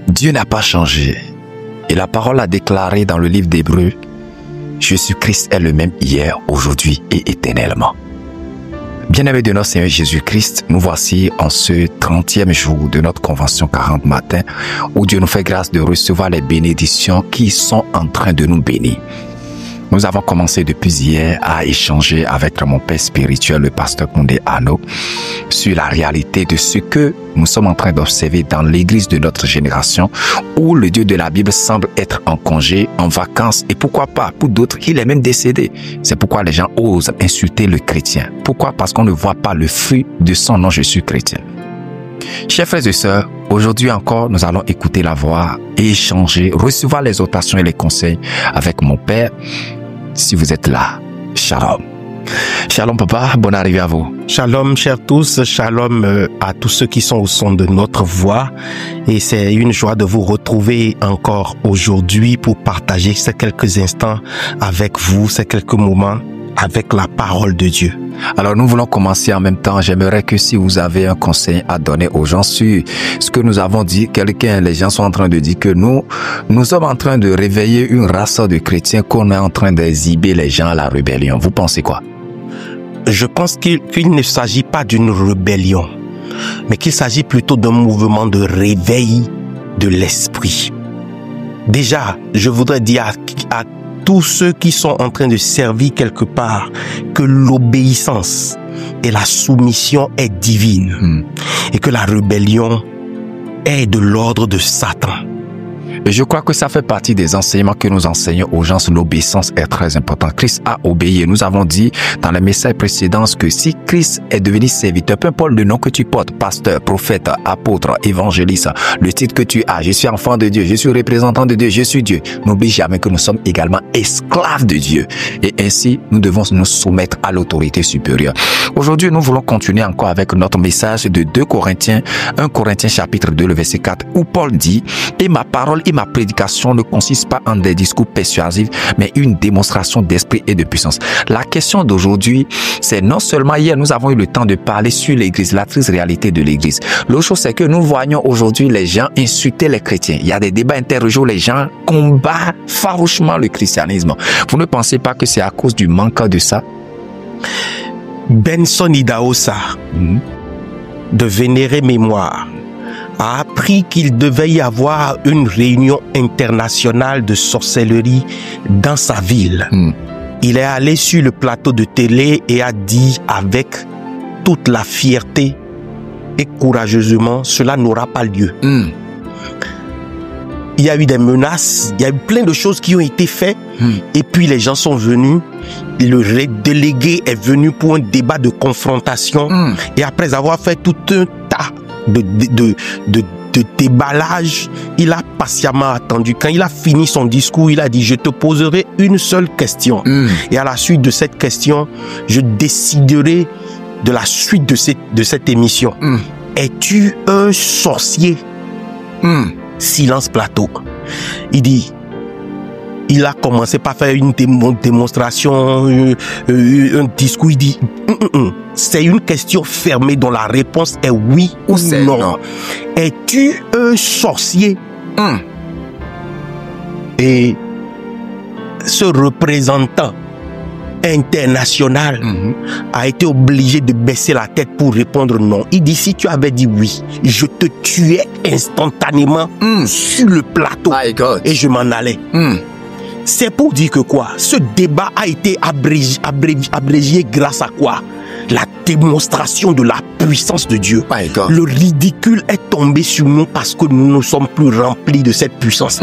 Dieu n'a pas changé. Et la parole a déclaré dans le livre d'Hébreux, Jésus-Christ est le même hier, aujourd'hui et éternellement. Bien-aimés de notre Seigneur Jésus-Christ, nous voici en ce 30e jour de notre convention 40 matin, où Dieu nous fait grâce de recevoir les bénédictions qui sont en train de nous bénir. Nous avons commencé depuis hier à échanger avec mon père spirituel, le pasteur Koundé Ano, sur la réalité de ce que nous sommes en train d'observer dans l'église de notre génération, où le Dieu de la Bible semble être en congé, en vacances, et pourquoi pas, pour d'autres, il est même décédé. C'est pourquoi les gens osent insulter le chrétien. Pourquoi? Parce qu'on ne voit pas le fruit de son nom, je suis chrétien. Chers frères et sœurs, aujourd'hui encore, nous allons écouter la voix et échanger, recevoir les exhortations et les conseils avec mon père. Si vous êtes là, shalom. Shalom papa, bonne arrivée à vous. Shalom chers tous, shalom à tous ceux qui sont au son de notre voix. Et c'est une joie de vous retrouver encore aujourd'hui pour partager ces quelques instants avec vous, ces quelques moments avec la parole de Dieu. Alors nous voulons commencer en même temps. J'aimerais que si vous avez un conseil à donner aux gens sur ce que nous avons dit, les gens sont en train de dire que nous sommes en train de réveiller une race de chrétiens, qu'on est en train d'exhiber les gens à la rébellion. Vous pensez quoi? Je pense qu'il ne s'agit pas d'une rébellion, mais qu'il s'agit plutôt d'un mouvement de réveil de l'esprit. Déjà, je voudrais dire à tous ceux qui sont en train de servir quelque part que l'obéissance et la soumission est divine et que la rébellion est de l'ordre de Satan. Et je crois que ça fait partie des enseignements que nous enseignons aux gens. L'obéissance est très importante. Christ a obéi. Nous avons dit dans les messages précédents que si Christ est devenu serviteur, peu importe le nom que tu portes, pasteur, prophète, apôtre, évangéliste, le titre que tu as, je suis enfant de Dieu, je suis représentant de Dieu, je suis Dieu, n'oublie jamais que nous sommes également esclaves de Dieu. Et ainsi, nous devons nous soumettre à l'autorité supérieure. Aujourd'hui, nous voulons continuer encore avec notre message de 2 Corinthiens, 1 Corinthiens chapitre 2, le verset 4, où Paul dit « Et ma parole et ma prédication ne consiste pas en des discours persuasifs, mais une démonstration d'esprit et de puissance. » La question d'aujourd'hui, c'est non seulement hier, nous avons eu le temps de parler sur l'église, la triste réalité de l'église. L'autre chose, c'est que nous voyons aujourd'hui les gens insulter les chrétiens. Il y a des débats interreligieux, les gens combattent farouchement le christianisme. Vous ne pensez pas que c'est à cause du manque de ça? Benson Idahosa, de Vénérée Mémoire, a appris qu'il devait y avoir une réunion internationale de sorcellerie dans sa ville. Il est allé sur le plateau de télé et a dit avec toute la fierté et courageusement, cela n'aura pas lieu. Il y a eu des menaces, il y a eu plein de choses qui ont été faites et puis les gens sont venus. Le délégué est venu pour un débat de confrontation et après avoir fait tout un tas de déballage, il a patiemment attendu. Quand il a fini son discours, il a dit « Je te poserai une seule question et à la suite de cette question, je déciderai de la suite de cette émission. Es-tu un sorcier ?» Silence plateau. Il a commencé par faire une démonstration, un discours. Il dit c'est une question fermée dont la réponse est oui ou non. Es-tu un sorcier? Et ce représentant international a été obligé de baisser la tête pour répondre non. Il dit, si tu avais dit oui, je te tuais instantanément sur le plateau et je m'en allais. C'est pour dire que quoi? Ce débat a été abrégé grâce à quoi? La démonstration de la puissance de Dieu. Le ridicule est tombé sur nous parce que nous ne sommes plus remplis de cette puissance.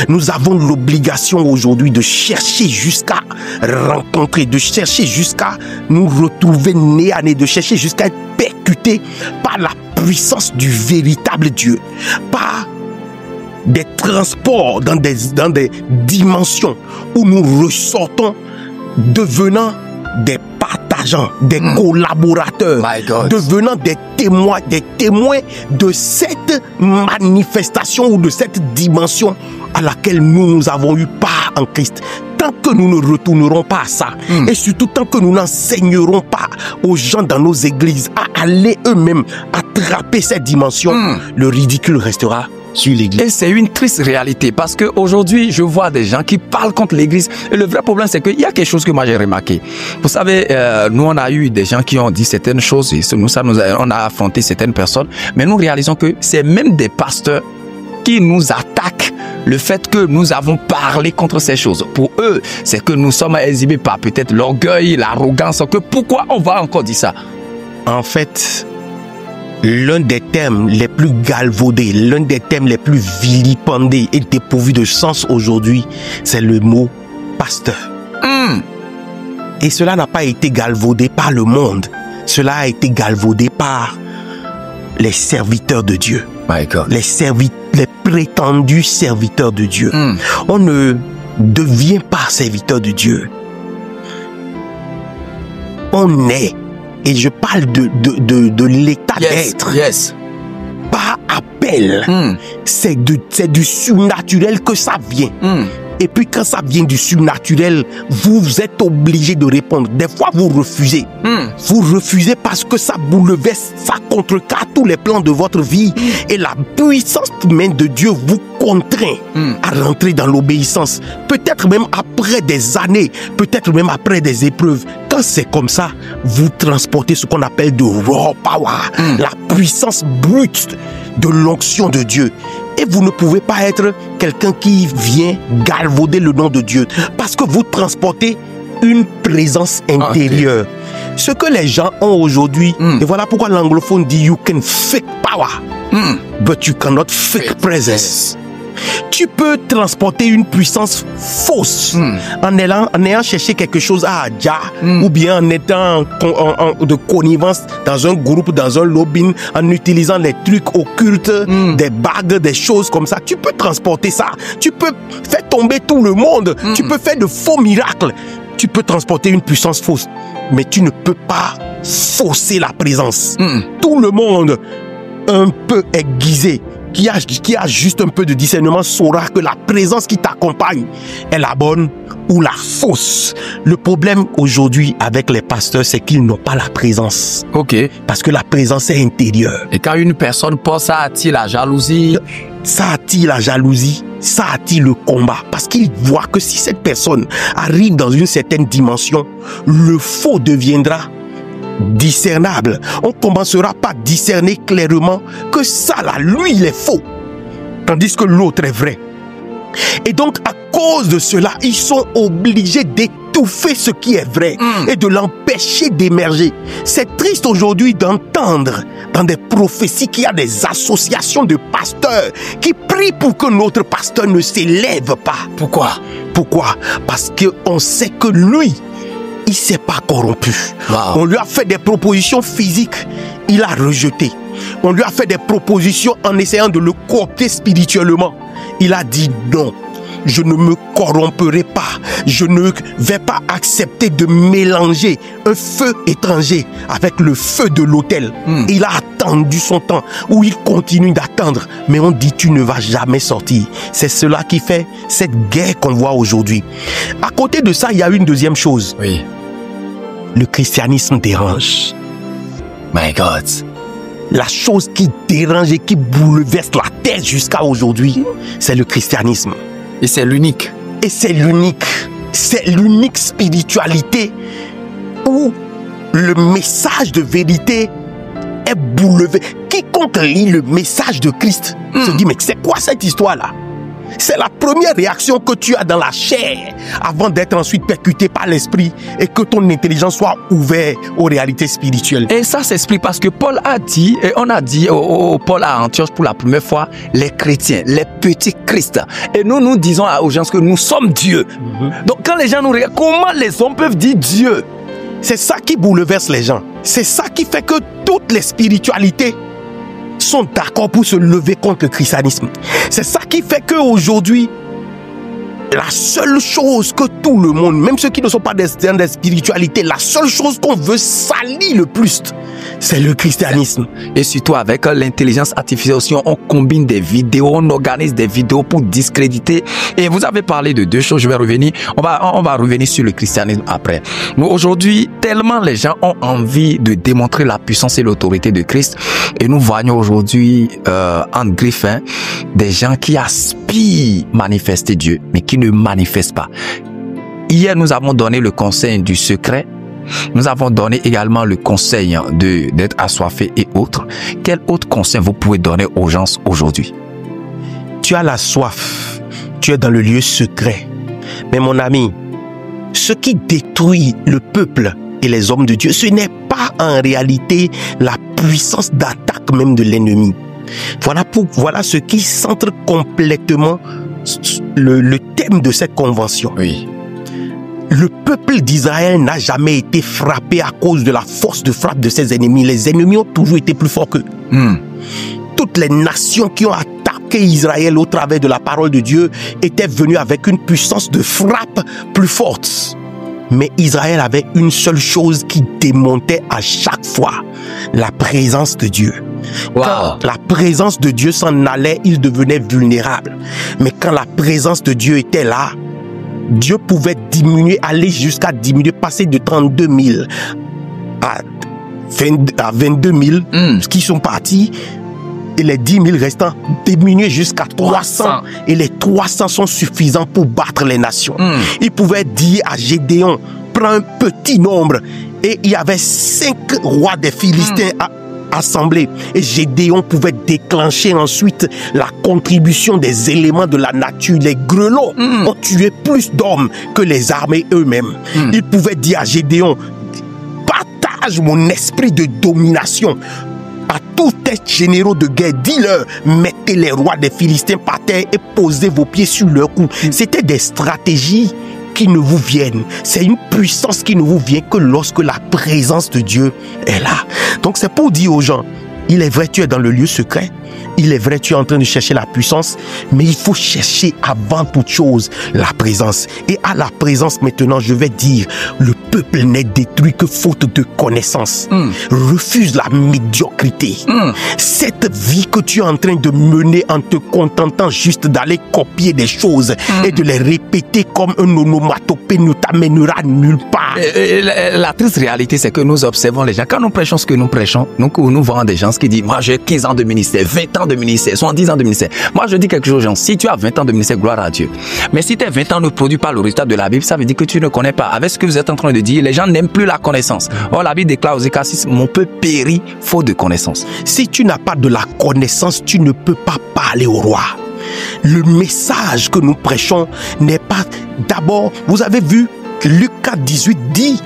Nous avons l'obligation aujourd'hui de chercher jusqu'à rencontrer, de chercher jusqu'à nous retrouver nez à nez, de chercher jusqu'à être percutés par la puissance du véritable Dieu, par des transports dans des dimensions où nous ressortons devenant des partageants, des collaborateurs, devenant des témoins de cette manifestation ou de cette dimension à laquelle nous avons eu part en Christ. Tant que nous ne retournerons pas à ça, et surtout tant que nous n'enseignerons pas aux gens dans nos églises à aller eux-mêmes attraper cette dimension, le ridicule restera sur l'église. Et c'est une triste réalité parce qu'aujourd'hui, je vois des gens qui parlent contre l'église. Et le vrai problème, c'est qu'il y a quelque chose que moi j'ai remarqué. Vous savez, nous, on a eu des gens qui ont dit certaines choses et on a affronté certaines personnes. Mais nous réalisons que c'est même des pasteurs qui nous attaquent le fait que nous avons parlé contre ces choses. Pour eux, c'est que nous sommes exhibés par peut-être l'orgueil, l'arrogance. Que pourquoi on va encore dire ça? En fait, l'un des thèmes les plus galvaudés, l'un des thèmes les plus vilipendés et dépourvus de sens aujourd'hui, c'est le mot pasteur. Et cela n'a pas été galvaudé par le monde. Cela a été galvaudé par les serviteurs de Dieu. My God. Les prétendus serviteurs de Dieu. On ne devient pas serviteur de Dieu. On est, et je parle de l'état d'être, par appel. C'est du surnaturel que ça vient. Et puis quand ça vient du surnaturel, vous êtes obligé de répondre. Des fois, vous refusez. Vous refusez parce que ça bouleverse, ça contrecarre tous les plans de votre vie. Et la puissance même de Dieu vous contraint à rentrer dans l'obéissance. Peut-être même après des années, peut-être même après des épreuves. Quand c'est comme ça, vous transportez ce qu'on appelle de raw power, la puissance brute de l'onction de Dieu. Et vous ne pouvez pas être quelqu'un qui vient galvauder le nom de Dieu parce que vous transportez une présence intérieure. Ce que les gens ont aujourd'hui, et voilà pourquoi l'anglophone dit you can fake power, but you cannot fake presence. Tu peux transporter une puissance fausse en ayant cherché quelque chose à Adja ou bien en étant de connivence dans un groupe, dans un lobbying, en utilisant les trucs occultes, des bagues, des choses comme ça. Tu peux transporter ça. Tu peux faire tomber tout le monde. Tu peux faire de faux miracles. Tu peux transporter une puissance fausse. Mais tu ne peux pas fausser la présence. Tout le monde, un peu aiguisé, qui a juste un peu de discernement saura que la présence qui t'accompagne est la bonne ou la fausse. Le problème aujourd'hui avec les pasteurs, c'est qu'ils n'ont pas la présence. Parce que la présence est intérieure. Et quand une personne pense, ça attire la jalousie. Ça attire la jalousie, ça attire le combat. Parce qu'ils voient que si cette personne arrive dans une certaine dimension, le faux deviendra discernable. On commencera par discerner clairement que ça là, lui il est faux, tandis que l'autre est vrai. Et donc à cause de cela, ils sont obligés d'étouffer ce qui est vrai et de l'empêcher d'émerger. C'est triste aujourd'hui d'entendre dans des prophéties qu'il y a des associations de pasteurs qui prient pour que notre pasteur ne s'élève pas. Pourquoi? Parce qu'on sait que lui, il ne s'est pas corrompu. On lui a fait des propositions physiques, il a rejeté. On lui a fait des propositions en essayant de le coopter spirituellement. Il a dit non, je ne me corromperai pas. Je ne vais pas accepter de mélanger un feu étranger avec le feu de l'autel. Il a attendu son temps, ou il continue d'attendre. Mais on dit tu ne vas jamais sortir. C'est cela qui fait cette guerre qu'on voit aujourd'hui. À côté de ça, il y a une deuxième chose. Le christianisme dérange. My God. La chose qui dérange et qui bouleverse la terre jusqu'à aujourd'hui, c'est le christianisme. Et c'est l'unique. C'est l'unique spiritualité où le message de vérité est bouleversé. Quiconque lit le message de Christ se dit, mais c'est quoi cette histoire-là? C'est la première réaction que tu as dans la chair avant d'être ensuite percuté par l'esprit et que ton intelligence soit ouverte aux réalités spirituelles. Et ça s'explique parce que Paul a dit, et on a dit Paul à Antioche pour la première fois, les chrétiens, les petits Christ. Et nous disons aux gens que nous sommes Dieu. Donc quand les gens nous regardent, comment les hommes peuvent dire Dieu? C'est ça qui bouleverse les gens. C'est ça qui fait que toutes les spiritualités sont d'accord pour se lever contre le christianisme. C'est ça qui fait qu'aujourd'hui, la seule chose que tout le monde, même ceux qui ne sont pas dans des spiritualités, la seule chose qu'on veut salir le plus, C'est le christianisme. Et surtout avec l'intelligence artificielle aussi, on combine des vidéos, on organise des vidéos pour discréditer. Et vous avez parlé de deux choses, je vais revenir. On va revenir sur le christianisme après. Mais aujourd'hui, tellement les gens ont envie de démontrer la puissance et l'autorité de Christ. Et nous voyons aujourd'hui, entre griffes, des gens qui aspirent manifester Dieu, mais qui ne manifestent pas. Hier, nous avons donné le conseil du secret. Nous avons donné également le conseil d'être assoiffé et autres. Quel autre conseil vous pouvez donner aux gens aujourd'hui? Tu as la soif, tu es dans le lieu secret. Mais mon ami, ce qui détruit le peuple et les hommes de Dieu, ce n'est pas en réalité la puissance d'attaque même de l'ennemi. Voilà ce qui centre complètement le thème de cette convention. Oui. Le peuple d'Israël n'a jamais été frappé à cause de la force de frappe de ses ennemis. Les ennemis ont toujours été plus forts qu'eux. Toutes les nations qui ont attaqué Israël au travers de la parole de Dieu étaient venues avec une puissance de frappe plus forte. Mais Israël avait une seule chose qui démontait à chaque fois: la présence de Dieu. Wow. Quand la présence de Dieu s'en allait, il devenait vulnérable. Mais quand la présence de Dieu était là, Dieu pouvait diminuer, aller jusqu'à diminuer, passer de 32 000 à 22 000 qui sont partis, et les 10 000 restants diminuer jusqu'à 300. Et les 300 sont suffisants pour battre les nations. Il pouvait dire à Gédéon: prends un petit nombre. Et il y avait 5 rois des Philistins assemblés. Et Gédéon pouvait déclencher ensuite la contribution des éléments de la nature. Les grelots ont tué plus d'hommes que les armées eux-mêmes. Il pouvait dire à Gédéon: partage mon esprit de domination à tous tes généraux de guerre. Dis-leur: mettez les rois des Philistins par terre et posez vos pieds sur leur cou. C'était des stratégies qui ne vous viennent. C'est une puissance qui ne vous vient que lorsque la présence de Dieu est là. Donc c'est pour dire aux gens: il est vrai, tu es dans le lieu secret. Il est vrai, tu es en train de chercher la puissance, mais il faut chercher avant toute chose la présence. Et à la présence, maintenant, je vais dire, le peuple n'est détruit que faute de connaissance. Refuse la médiocrité. Cette vie que tu es en train de mener en te contentant juste d'aller copier des choses et de les répéter comme un onomatopée ne t'amènera nulle part. La triste réalité, c'est que nous observons les gens. Quand nous prêchons ce que nous prêchons, nous voyons des gens qui disent: moi j'ai 15 ans de ministère, 20 ans de ministère, 70 ans de ministère. Moi je dis quelque chose aux gens: si tu as 20 ans de ministère, gloire à Dieu. Mais si tes 20 ans ne produisent pas le résultat de la Bible, ça veut dire que tu ne connais pas. Avec ce que vous êtes en train de dire, les gens n'aiment plus la connaissance. Or la Bible déclare aux Éclats 6: mon peuple périt faute de connaissance. Si tu n'as pas de la connaissance, tu ne peux pas parler au roi. Le message que nous prêchons n'est pas... D'abord, vous avez vu, Luc 4, 18 dit: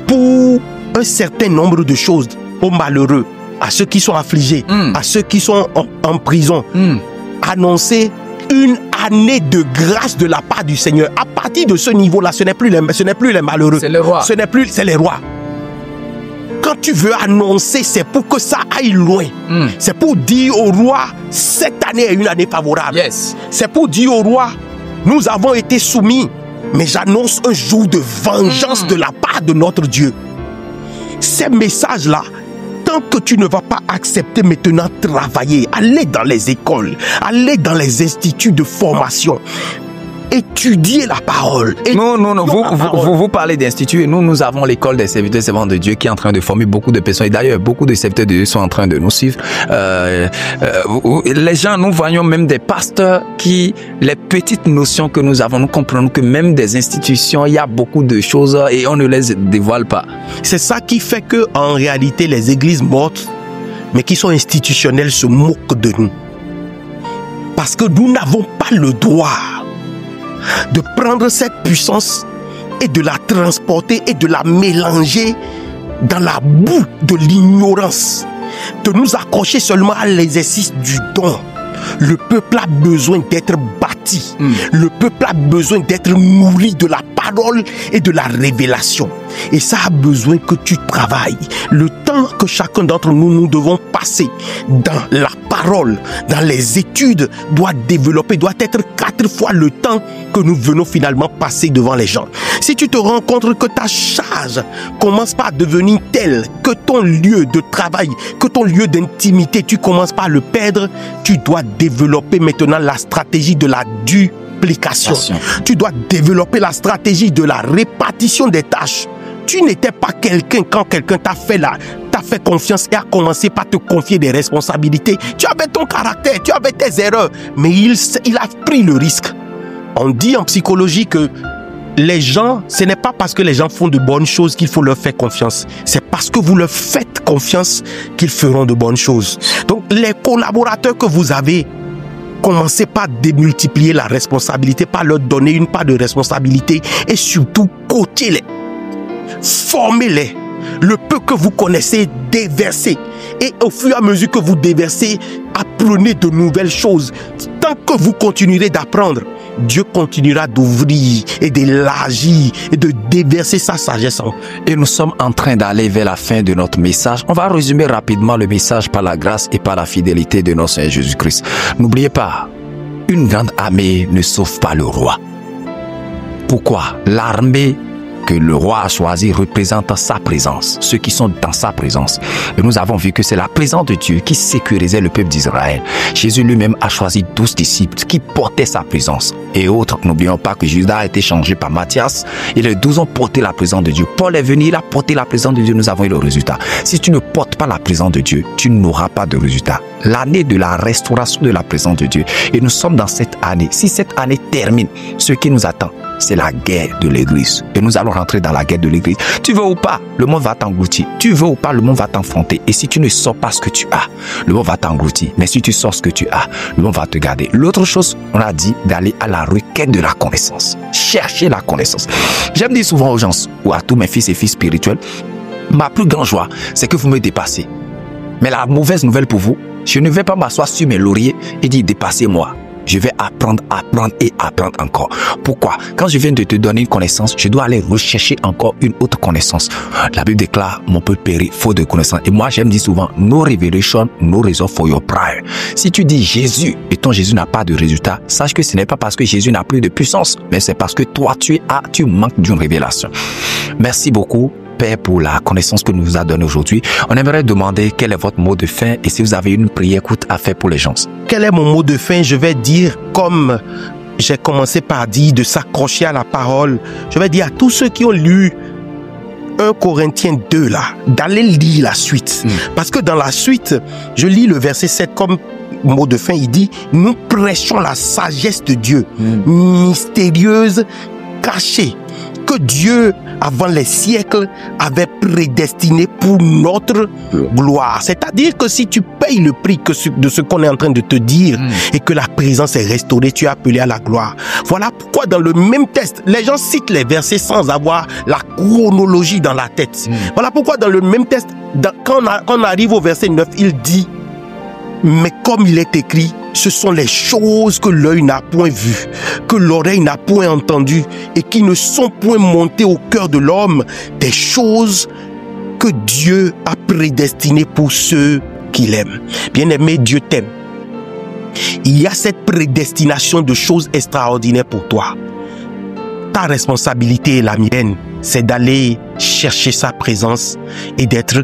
pour un certain nombre de choses, aux malheureux, à ceux qui sont affligés, à ceux qui sont en prison, annoncer une année de grâce de la part du Seigneur. À partir de ce niveau-là, ce n'est plus les malheureux. C'est le roi. C'est les rois. Quand tu veux annoncer, c'est pour que ça aille loin. C'est pour dire au roi: cette année est une année favorable. Yes. C'est pour dire au roi: nous avons été soumis, mais j'annonce un jour de vengeance de la part de notre Dieu. Ces messages-là, tant que tu ne vas pas accepter maintenant travailler, aller dans les écoles, aller dans les instituts de formation, étudier la parole. Non, vous parlez d'institut et nous avons l'école des serviteurs et servantes de Dieu qui est en train de former beaucoup de personnes. Et d'ailleurs, beaucoup de serviteurs de Dieu sont en train de nous suivre. Les gens, nous voyons même des pasteurs qui, les petites notions que nous avons, nous comprenons que même des institutions, il y a beaucoup de choses et on ne les dévoile pas. C'est ça qui fait que, en réalité, les églises mortes, mais qui sont institutionnelles, se moquent de nous. Parce que nous n'avons pas le droit de prendre cette puissance et de la transporter et de la mélanger dans la boue de l'ignorance, de nous accrocher seulement à l'exercice du don. Le peuple a besoin d'être bâti. Le peuple a besoin d'être nourri de la parole et de la révélation. Et ça a besoin que tu travailles. Le temps que chacun d'entre nous, nous devons passer dans la parole, dans les études, doit développer, doit être 4 fois le temps que nous venons finalement passer devant les gens. Si tu te rends compte que ta charge commence par devenir telle que ton lieu de travail, que ton lieu d'intimité, tu commences par le perdre, tu dois développer maintenant la stratégie de la duplication. Tu dois développer la stratégie de la répartition des tâches. Tu n'étais pas quelqu'un quand quelqu'un t'a fait confiance et a commencé par te confier des responsabilités. Tu avais ton caractère, tu avais tes erreurs, mais il a pris le risque. On dit en psychologie que les gens, ce n'est pas parce que les gens font de bonnes choses qu'il faut leur faire confiance. C'est parce que vous leur faites confiance qu'ils feront de bonnes choses. Donc, les collaborateurs que vous avez, commencez par démultiplier la responsabilité, par leur donner une part de responsabilité et surtout coachez-les. Formez-les. Le peu que vous connaissez, déversez. Et au fur et à mesure que vous déversez, apprenez de nouvelles choses. Tant que vous continuerez d'apprendre, Dieu continuera d'ouvrir et d'élargir et de déverser sa sagesse en vous. Et nous sommes en train d'aller vers la fin de notre message. On va résumer rapidement le message par la grâce et par la fidélité de notre Seigneur Jésus-Christ. N'oubliez pas, une grande armée ne sauve pas le roi. Pourquoi? L'armée que le roi a choisi représente sa présence, ceux qui sont dans sa présence. Et nous avons vu que c'est la présence de Dieu qui sécurisait le peuple d'Israël. Jésus lui-même a choisi 12 disciples qui portaient sa présence. Et autres, n'oublions pas que Judas a été changé par Matthias et les 12 ont porté la présence de Dieu. Paul est venu, il a porté la présence de Dieu, nous avons eu le résultat. Si tu ne portes pas la présence de Dieu, tu n'auras pas de résultat. L'année de la restauration de la présence de Dieu. Et nous sommes dans cette année. Si cette année termine, ce qui nous attend, c'est la guerre de l'église. Et nous allons rentrer dans la guerre de l'église. Tu veux ou pas, le monde va t'engloutir. Tu veux ou pas, le monde va t'enfronter. Et si tu ne sors pas ce que tu as, le monde va t'engloutir. Mais si tu sors ce que tu as, le monde va te garder. L'autre chose, on a dit d'aller à la requête de la connaissance. Chercher la connaissance. J'aime dire souvent aux gens, ou à tous mes fils et filles spirituels, ma plus grande joie, c'est que vous me dépassez. Mais la mauvaise nouvelle pour vous, je ne vais pas m'asseoir sur mes lauriers et dire dépassez-moi. Je vais apprendre et apprendre encore. Pourquoi? Quand je viens de te donner une connaissance, je dois aller rechercher encore une autre connaissance. La Bible déclare, mon peuple périt faute de connaissance. Et moi, j'aime dire souvent, no revelation, no result for your prayer. Si tu dis Jésus et ton Jésus n'a pas de résultat, sache que ce n'est pas parce que Jésus n'a plus de puissance, mais c'est parce que toi, tu manques d'une révélation. Merci beaucoup, Père, pour la connaissance que nous vous a donnée aujourd'hui. On aimerait demander quel est votre mot de fin et si vous avez une prière courte à faire pour les gens. Quel est mon mot de fin? Je vais dire, comme j'ai commencé par dire, de s'accrocher à la parole. Je vais dire à tous ceux qui ont lu 1 Corinthiens 2 là, d'aller lire la suite. Parce que dans la suite, je lis le verset 7 comme mot de fin, il dit, nous prêchons la sagesse de Dieu, mystérieuse, cachée, que Dieu, avant les siècles, avait prédestiné pour notre gloire. C'est-à-dire que si tu payes le prix de ce qu'on est en train de te dire et que la présence est restaurée, tu es appelé à la gloire. Voilà pourquoi dans le même texte, les gens citent les versets sans avoir la chronologie dans la tête. Voilà pourquoi dans le même texte, quand on arrive au verset 9, il dit, mais comme il est écrit, ce sont les choses que l'œil n'a point vues, que l'oreille n'a point entendues et qui ne sont point montées au cœur de l'homme, des choses que Dieu a prédestinées pour ceux qu'il aime. Bien-aimé, Dieu t'aime. Il y a cette prédestination de choses extraordinaires pour toi. Ta responsabilité et la mienne, c'est d'aller chercher sa présence et d'être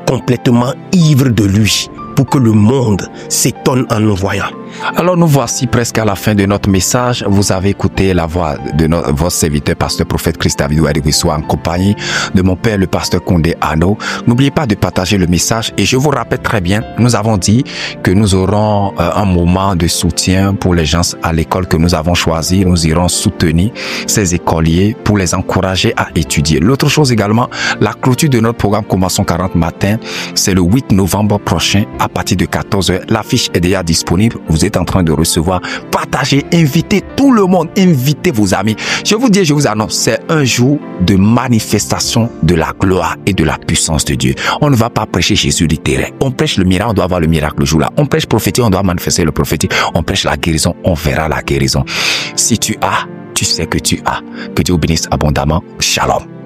complètement ivre de lui, pour que le monde s'étonne en nous voyant. Alors nous voici presque à la fin de notre message. Vous avez écouté la voix de votre serviteur, pasteur prophète Chris David Ouadibouissoua, en compagnie de mon père, le pasteur Condé Ano. N'oubliez pas de partager le message et je vous rappelle très bien, nous avons dit que nous aurons un moment de soutien pour les gens à l'école que nous avons choisi. Nous irons soutenir ces écoliers pour les encourager à étudier. L'autre chose également, la clôture de notre programme Commençons 40 matin, c'est le 8 novembre prochain à partir de 14h. L'affiche est déjà disponible. Vous êtes en train de recevoir, partagez, invitez tout le monde, invitez vos amis. Je vous dis, je vous annonce, c'est un jour de manifestation de la gloire et de la puissance de Dieu. On ne va pas prêcher Jésus littéraire. On prêche le miracle, on doit avoir le miracle le jour-là. On prêche prophétique, on doit manifester le prophétique. On prêche la guérison, on verra la guérison. Si tu as tu sais que tu as. Que Dieu vous bénisse abondamment. Shalom.